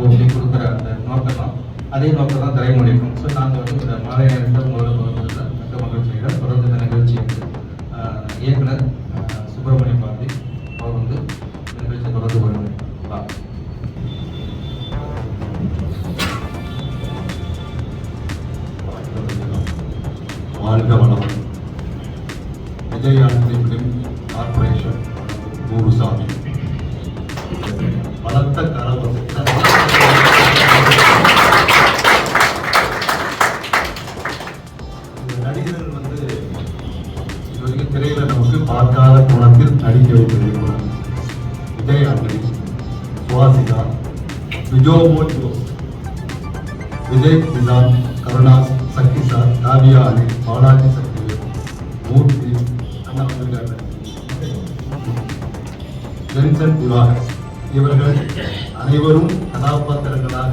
ஊட்டி கொடுக்குற அந்த நோக்கம் தான், அதே நோக்கம் தான் திரைமொழிக்கும். ஸோ நாங்கள் வந்து இந்த மாலை நேரத்தில் உங்களோட வருவதில் மிக்க மகிழ்ச்சிகள். தொடர்ந்து இந்த நிகழ்ச்சி வந்து இயக்குனர் சுப்பிரமணியம் பாரதி அவர் வந்து நிகழ்ச்சி தொடர்ந்து வருவார். வாழ்க வளம். விஜய் ஆண்டனி பிலிம் கார்பரேஷன் 100 சாமி பலத்த கரவசத்தை நடிகர்கள் வந்து இதுவரைக்கும் திரையில நமக்கு பார்க்காத கோணத்தில் நடிக்க வைத்திருக்கிறார். விஜய் ஆண்டனி, சுவாசிகா, விஜோமோட் ஜோஸ், விஜய் நிசாம், கருணாஸ், சக்தி சார், காவியா அலி, பாலாஜி சக்திவேல், மூர்த்தி, ஜென்சன் திவாகர் இவர்கள் அனைவரும் கதாபாத்திரங்களாக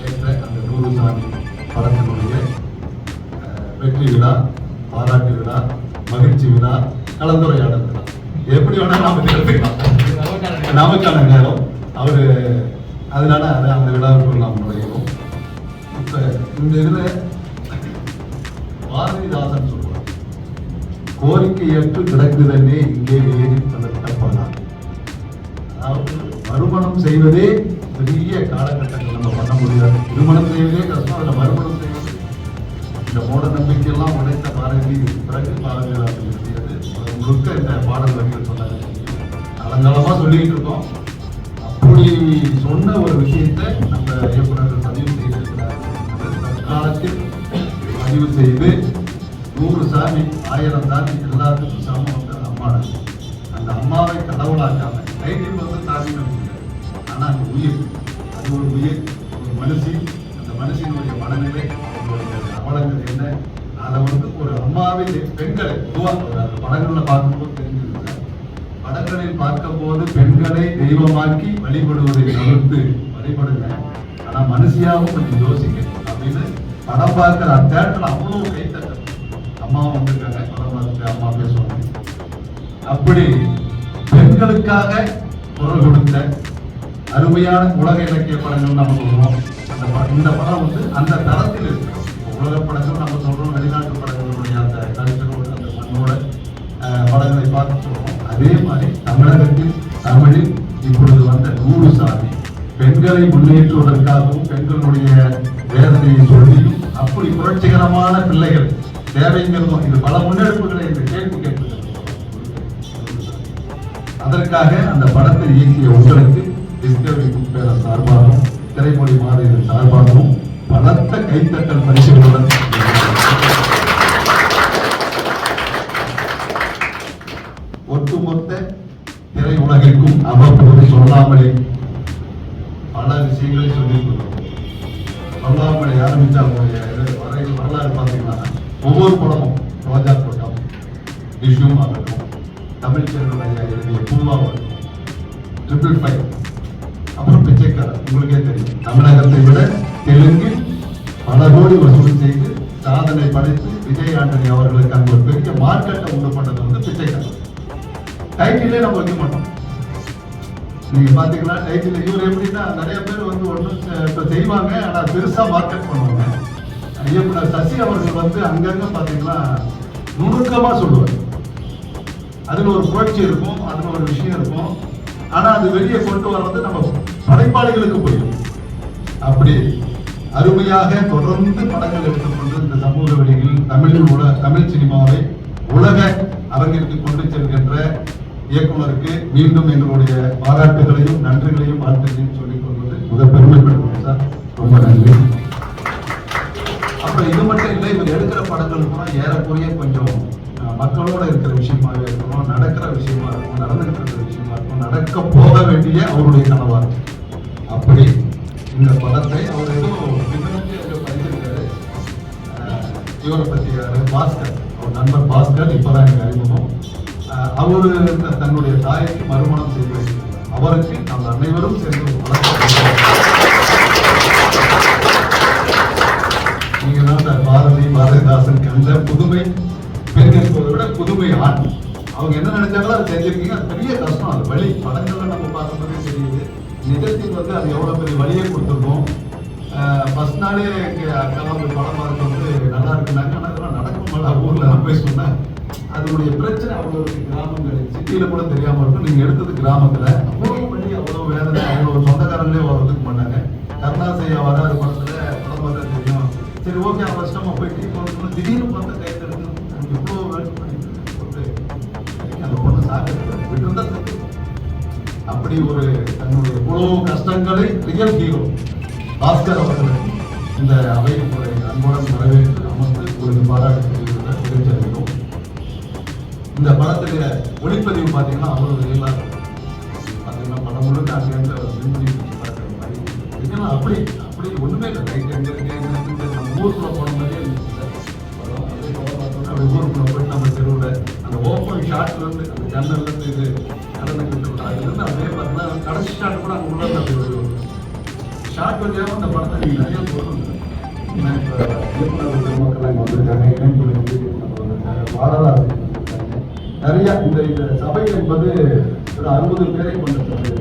ஏற்ற அந்த 100 சாமி படத்தினுடைய வெற்றி விழா, பாராட்டு விழா, மகிழ்ச்சி விழா, கலந்துரையாடல் விழா, எப்படி வேணா நாம தெரிஞ்சுக்கலாம். நமக்கான நேரம் அவரு, அதனால அந்த விழாவுக்குள் நாம் நுழைகிறோம். இப்ப இந்த இதுல பாரதிதாசன் சொல்லுவார், கோரிக்கையற்று கிடக்குதே இங்கே ஏறி தப்பானா. அதாவது மறுமணம் செய்வதே பெரிய காலகட்டங்கள் நம்ம பண்ண முடியாது. திருமணம் செய்வதே கஷ்டம், அதில் மறுமணம் செய்வது இந்த மூட நம்பிக்கையெல்லாம் உடைத்த பாரதி பிறகு பாரதிதாசன் எழுதியது முழுக்க இந்த பாடல் வரிகள் சொன்னாங்க. காலங்காலமா சொல்லிக்கிட்டு இருக்கோம். அப்படி சொன்ன ஒரு விஷயத்தை நம்ம இயக்குநர்கள் பதிவு செய்திருக்கிறார். தற்காலத்தில் பதிவு செய்து 100 சாமி 1000 சாமி எல்லாத்துக்கும் சமம் வந்து அம்மா. அந்த அம்மாவை கடவுளாக்காம டைட்டில் வந்து சாமி ஆனா அந்த உயிர், அது ஒரு உயிர், ஒரு மனுஷி. அந்த மனுஷனுடைய மனநிலை, அவங்களுடைய அவலங்கள் என்ன, அதை வந்து ஒரு அம்மாவை பெண்களை பொதுவாக அந்த படங்களில் பார்க்கும்போது தெரிஞ்சிருக்காங்க. படங்களில் பார்க்கும் போது பெண்களை தெய்வமாக்கி வழிபடுவதை தவிர்த்து வழிபடுங்க, ஆனா மனுஷியாவும் கொஞ்சம் யோசிக்க அப்படின்னு படம் பார்க்கிற தேட்டர்ல அவ்வளவு கைத்தட்ட அம்மாவும் வந்திருக்காங்க. படம் பார்த்துட்டு அம்மா பேசுவாங்க. அப்படி பெண்களுக்காக குரல் கொடுத்த அருமையான உலக இலக்கிய படங்கள் நம்ம சொல்றோம். இந்த படம் வந்து அந்த தரத்தில் இருக்கு. உலக படங்கள் நம்ம சொல்றோம், வெளிநாட்டு படங்களுடைய அந்த கருத்துக்களோட அந்த மண்ணோட படங்களை பார்த்து சொல்றோம். அதே மாதிரி தமிழகத்தில் தமிழில் இப்பொழுது வந்த 100 சாமி பெண்களை முன்னேற்றுவதற்காகவும் பெண்களுடைய வேதனையை சொல்லியும் அப்படி புரட்சிகரமான பிள்ளைகள் தேவைங்கிறதும் இது பல முன்னெடுப்புகளை இந்த கேள்வி கேட்பது. அதற்காக அந்த படத்தை இயக்கிய உங்களுக்கு டிஸ்கவரி புக் பேரர் சார்பாகவும் திரைமொழி மாதிரிகள் சார்பாகவும் பலத்த கைத்தட்டல் பரிசுகளுடன் ஒட்டுமொத்த திரை உலகிற்கும் அவ்வப்போது சொல்லாமலே பல விஷயங்களை சொல்லியிருக்கிறோம். சொல்லாமலே ஆரம்பிச்சா வரலாறு பார்த்தீங்கன்னா ஒவ்வொரு படமும் ரோஜா தோட்டம், விஷயம் ஆகட்டும், தமிழ் செல்வன் ஐயா எழுதிய பூவாகட்டும், 555, அப்புறம் பிச்சைக்காரர். உங்களுக்கே தெரியும், தமிழகத்தை விட தெலுங்கில் பல கோடி வசூல் செய்து சாதனை படைத்து விஜய் ஆண்டனி அவர்களுக்கு அங்க ஒரு பெரிய மார்க்கெட்டை உண்டு பண்ணது வந்து பிச்சைக்காரர். டைட்டிலே நம்ம வைக்க மாட்டோம். நீங்க பாத்தீங்கன்னா டைட்டில் இவர் எப்படின்னா நிறைய பேர் வந்து ஒன்றும் செய்வாங்க, ஆனா பெருசா மார்க்கெட் பண்ணுவாங்க. இயக்குனர் சசி அவர்கள் வந்து அங்கங்க பாத்தீங்கன்னா நுணுக்கமா சொல்லுவார். அதுல ஒரு புரட்சி இருக்கும், அதுல ஒரு விஷயம் இருக்கும். ஆனா அது வெளியே கொண்டு வர்றது நம்ம படைப்பாளிகளுக்கு போயிடும். அப்படி அருமையாக தொடர்ந்து படங்கள் எடுத்துக்கொண்டு இந்த சமூக வெளியில் தமிழ் சினிமாவை உலக அரங்கிற்கு கொண்டு செல்கின்ற இயக்குனருக்கு மீண்டும் எங்களுடைய பாராட்டுகளையும் நன்றிகளையும் வாழ்த்துகளையும் சொல்லிக் கொள்வது மிக பெருமைப்படுத்தும் சார். ரொம்ப நன்றி. அப்புறம் இது மட்டும் இல்லை, இவர் எடுக்கிற படங்கள் கூட ஏறக்குறைய கொஞ்சம் மக்களோட இருக்கிற விஷயமாக இருக்கணும், நடக்கிற விஷயமா இருக்கும், நடந்துகிட்டு இருக்கிற விஷயமா இருக்கும், நடக்க போக வேண்டிய அவருடைய கனவா இருக்கும். அப்படி இந்த படத்தை அவர் எதுவும் பதிஞ்சிருக்காரு. இவரை பத்தி பாஸ்கர், அவர் நண்பர் பாஸ்கர், இப்பதான் எனக்கு அறிமுகம். அவரு தன்னுடைய தாய்க்கு மறுமணம் செய்து வைத்திருக்கிறார். அவருக்கு நம்ம அனைவரும் சேர்ந்து நீங்க தான் சார் பாரதிதாசன் கண்ட புதுமை பெண் என்பதை விட புதுமை ஆண். அவங்க என்ன நினைச்சாங்களோ அதை செஞ்சிருக்கீங்க. அது பெரிய கஷ்டம். அது வழி படங்கள்ல நம்ம பார்க்கும்போதே தெரியுது. நிஜத்தில் வந்து அது எவ்வளவு பெரிய வழியை கொடுத்துருக்கோம். நாளே இங்கே அக்கெல்லாம் போய் படம் பார்த்து வந்து நல்லா இருக்குனாங்க. ஆனால் இதெல்லாம் நடக்கும்ல ஊரில் நான் போய் சொன்னேன். அதனுடைய பிரச்சனை அவ்வளோ கிராமங்கள் சிட்டியில் கூட தெரியாமல் இருக்கும். நீங்கள் எடுத்தது கிராமத்தில் அவ்வளோ வழி, அவ்வளோ வேதனை, அவ்வளோ சொந்தக்காரங்களே ஒதுக்க மாட்டாங்க. கருணாசையா வராது படத்தில் படம் பார்த்தா தெரியும். சரி ஓகே கஷ்டமாக போய் டீ போட்டு திடீர்னு பார்த்தா கை தடுத்து எவ்வளோ போட்டு அந்த பொண்ணு சாப்பிட்டு விட்டு இருந்தா அப்படி ஒரு தன்னுடைய இவ்வளோ கஷ்டங்களை ரியல் ஹீரோ பாஸ்கர் அவர்கள் இந்த அவை முறை அன்புடன் வரவேற்று அமர்ந்து உங்களுக்கு பாராட்டு தெரிவித்திருக்கிறோம். இந்த படத்துல ஒளிப்பதிவு பார்த்தீங்கன்னா அவ்வளவு ரியலாக பார்த்தீங்கன்னா படம் முழுக்க அங்கேருந்து விண்வெளி பார்க்குற மாதிரி இதெல்லாம் அப்படி அப்படி ஒன்றுமே இல்லை. லைட் எங்கே நம்ம ஊருக்குள்ள போன மாதிரியே அப்படி ஊருக்குள்ள போயிட்டு நம்ம தெருவில் அந்த ஓப்பன் ஷாட்லேருந்து அந்த ஜன்னல்லேருந்து இது நடந்துக்கிட்டு அதுலேருந்து அப்படியே பார்த்தீங்கன்னா கடைசி ஷாட் கூட அங்கே உள்ள அப்படி ஒரு ஷார்ட் வழியாக அந்த படத்தை நீங்கள் நிறைய சொல்லணும். இப்போ இயக்குநர்கள் மக்கள் அங்கே வந்திருக்காங்க, இணைப்புகள் வந்து பாடலாக நிறைய இந்த சபை என்பது ஒரு 60 பேரை கொண்ட சபை.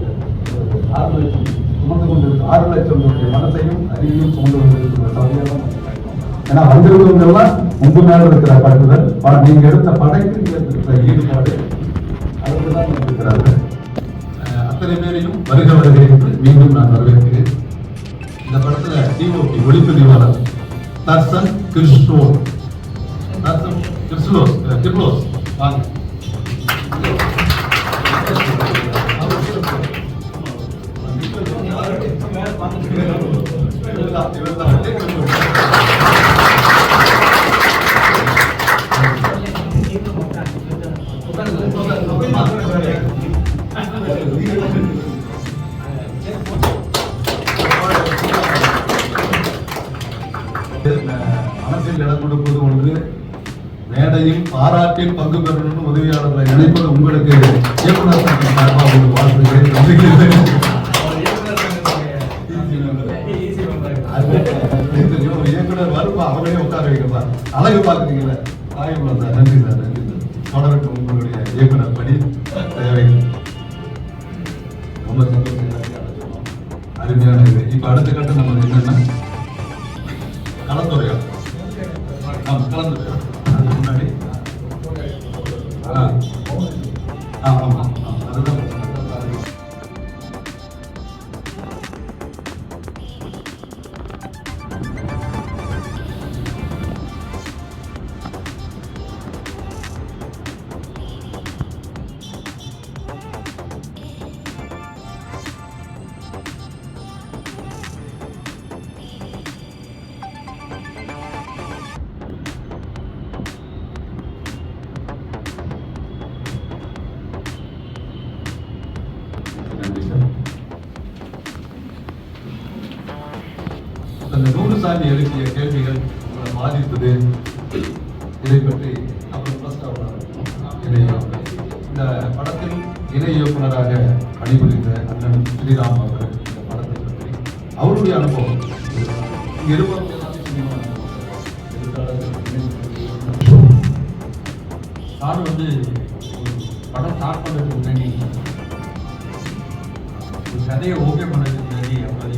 6 லட்சம் சுமந்து கொண்டிருக்க 6 லட்சம் மனசையும் அறிவையும் சுமந்து கொண்டிருக்கிற சபையாக. ஏன்னா வந்திருக்கிறவங்கெல்லாம் உங்க மேல இருக்கிற பட்டுதல், நீங்க எடுத்த படைக்கு இருக்கிற ஈடுபாடு அதுதான் இருக்கிறார்கள். அத்தனை பேரையும் வருக வருக என்று மீண்டும் நான் வரவேற்கிறேன். இந்த படத்துல டிஓபி ஒளிப்பதிவாளர் தர்சன் கிறிஸ்டோஸ் வாங்க. மனசில் இடம் கொடுப்பது ஒன்று, மேடையில் பாராட்டில் பங்கு பெறணும்னு உதவியாளர்களை நினைப்பது உங்களுக்கு இயக்குனர் சார்பாக ஒரு வாழ்த்துகிறேன். ஒரு இயக்குனர் வருவா அவங்களே உட்கார வைக்கப்பா அழகு பார்க்குறீங்களா? ஆயுள் சார், நன்றி சார், நன்றி சார். தொடரட்டும் உங்களுடைய இயக்குனர் பணி தேவை. ரொம்ப சந்தோஷம், அருமையான இது. இப்ப அடுத்த கட்டம் நம்ம என்னன்னா கலந்துரையா கலந்துரையா அதுக்கு முன்னாடி ஆமா அதுதான் அந்த நூறுசாமி எழுப்பிய கேள்விகள் உங்களை பாதித்தது, இதை பற்றி இந்த படத்தில் இணை இயக்குநராக பணிபுரிந்த அண்ணன் ஸ்ரீராம் அவர்கள் இந்த படத்தை பற்றி அவருடைய அனுபவம் சார் வந்து படம் ஸ்டார்ட் பண்ணுறதுக்கு முன்னாடி ஒரு கதையை ஓகே பண்ணுறதுக்கு முன்னாடி அவரை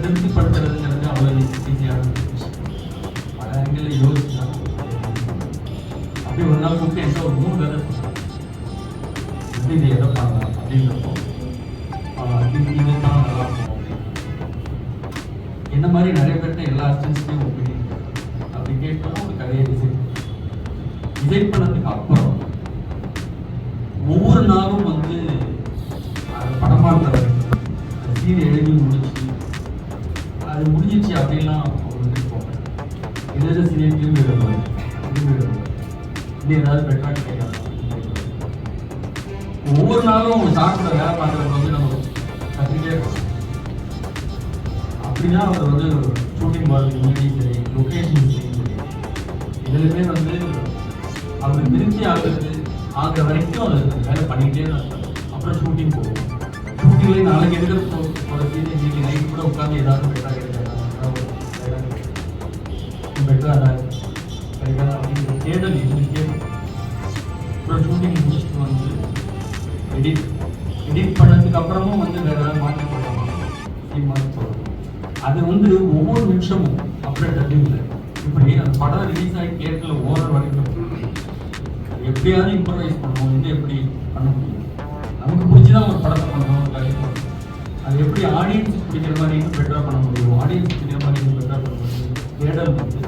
திருப்திப்படுத்துறதுங்கிறது அவ்வளோ ஈஸியான பல ஆங்கிள் யோசிச்சா அப்படி ஒரு நாள் கூப்பிட்டு எந்த ஒரு 3 கதை எப்படி இது எதை பண்ணலாம் அப்படின்றப்போ இதுதான் நல்லா இருக்கும். என்ன மாதிரி நிறைய பேர்கிட்ட எல்லா அசிஸ்டன்ஸ்லையும் ஒப்பீனியன் அப்படி கேட்டால் ஒரு கதையை டிசைன் பண்ணதுக்கு அப்புறம் ஒவ்வொரு நாளும் வந்து படமாக்குற சீன் எழுதி முடிச்சு அது முடிஞ்சிச்சு அப்படின்லாம் ஒரு போங்க எதாவது சீரியல் திரும்பி எழுதுவாங்க இல்லை ஏதாவது பெட்டராக கேட்கலாம். ஒவ்வொரு நாளும் சாப்பிட வேலை பார்க்குறது வந்து நம்ம கற்றுக்கிட்டே இருக்கோம். அப்படின்னா அவர் வந்து ஷூட்டிங் பார்த்து முன்னாடி சரி லொக்கேஷன் சரி இதுலையுமே வந்து அவர் திருப்தி ஆகிற வரைக்கும் அது வேலை பண்ணிக்கிட்டே தான் இருக்காங்க. அப்புறம் ஷூட்டிங் போகும். ஷூட்டிங்லேயே நாளைக்கு எடுக்கிற ஒரு சீரியல் இன்னைக்கு நைட் கூட உட்காந்து ஏதாவது பெட்டராக பெட்டராக கிடைக்காது அப்படிங்கிற தேடல் இருந்துகிட்டே இருக்கும். அப்புறம் ஷூட்டிங் முடிச்சுட்டு வந்து எடிட் எடிட் பண்ணதுக்கு அப்புறமும் வந்து வேற ஏதாவது மாற்றி போடுவாங்க. அது வந்து ஒவ்வொரு நிமிஷமும் அப்படியே டப்பிங்ல இப்படி அந்த படம் ரிலீஸ் ஆகி தியேட்டர்ல ஓடுற வரைக்கும் எப்படியாவது இம்ப்ரவைஸ் பண்ணுவோம். இது எப்படி பண்ண முடியும்? நமக்கு பிடிச்சிதான் ஒரு படத்தை பண்ணணும். அது எப்படி ஆடியன்ஸுக்கு பிடிக்கிற மாதிரி இன்னும் பெட்டராக பண்ண முடியும், ஆடியன்ஸ் பிடிக்கிற மாதிரி இன்னும் பெட்டராக பண்ண முடியும். தேடல் வந்து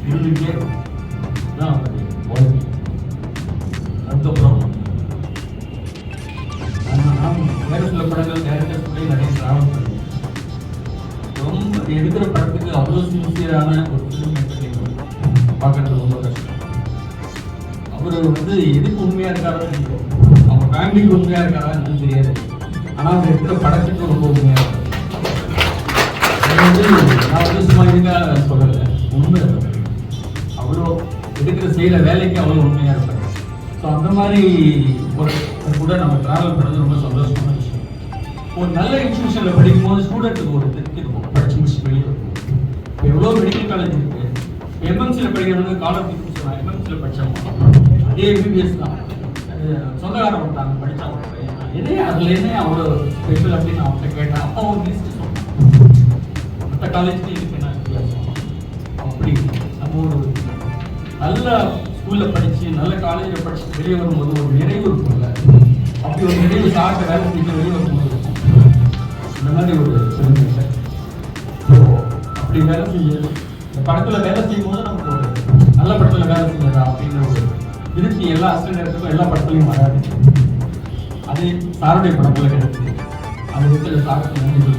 இருந்துகிட்டே தான் அதுக்கப்புறம் நான் வேறு சில படங்கள் டேரக்டர்ஸ் கூட நிறைய ட்ராவல் பண்ணுவேன். ரொம்ப எடுக்கிற படத்துக்கு அவ்வளோ சின்சியரான ஒரு ஃபிலிம் என்டர்டெயின்மெண்ட் பார்க்கறது ரொம்ப கஷ்டம். அவர் வந்து எதுக்கு உண்மையாக இருக்காரோ தெரியும், அவங்க ஃபேமிலிக்கு உண்மையாக இருக்காரா என்னன்னு தெரியாது. ஆனால் அவர் எடுக்கிற படத்துக்கு ரொம்ப உண்மையாக இருக்காரு. நான் வந்து சும்மா இதுக்காக சொல்லலை, உண்மை அவ்வளோ எடுக்கிற செய்கிற வேலைக்கு அவ்வளோ உண்மையாக இருப்பாங்க. ஸோ அந்த மாதிரி ஒரு கூட நம்ம ட்ராவல் பண்ணுறது ரொம்ப சந்தோஷமான விஷயம். ஒரு நல்ல இன்ஸ்டியூஷனில் படிக்கும்போது ஸ்டூடெண்ட்டுக்கு ஒரு திருப்தி இருக்கும், படிச்சு முடிச்சு வெளியே இருக்கும். இப்போ எவ்வளோ மெடிக்கல் காலேஜ் இருக்குது. எம்எம்சியில் படிக்கிறவங்க காலர் டிஃபரன்ஸ் சொல்லலாம். எம்எம்சியில் படித்தவங்க அதே எம்பிபிஎஸ் தான், சொந்தக்காரன் விட்டாங்க படித்தாங்க. எதே அதில் என்ன அவ்வளோ ஸ்பெஷல் அப்படின்னு அவங்கள்ட்ட கேட்டேன். அப்போ அவங்க லிஸ்ட்டு சொன்னாங்க மற்ற காலேஜ்க்கு இதுக்கு என்ன வித்தியாசம். அப்படி நம்ம ஒரு நல்ல ஸ்கூலில் படித்து நல்ல காலேஜில் படித்து வெளியே வரும்போது ஒரு நிறைவு இருக்கும்ல, அப்படி ஒரு நிறைவு சாப்பிட்ட வேலை செஞ்சு வெளியே வரும்போது இருக்கும். இந்த மாதிரி ஒரு சிறந்த ஸோ அப்படி வேலை செஞ்சு இந்த படத்தில் வேலை செய்யும் போது நமக்கு ஒரு நல்ல படத்தில் வேலை செஞ்சதா அப்படின்ற ஒரு திருப்தி எல்லா அசிஸ்டன்ட் எல்லா படத்துலையும் வராது. அது சாருடைய படத்தில் கிடைக்குது. அது இருக்கிற சாருக்கு நன்றி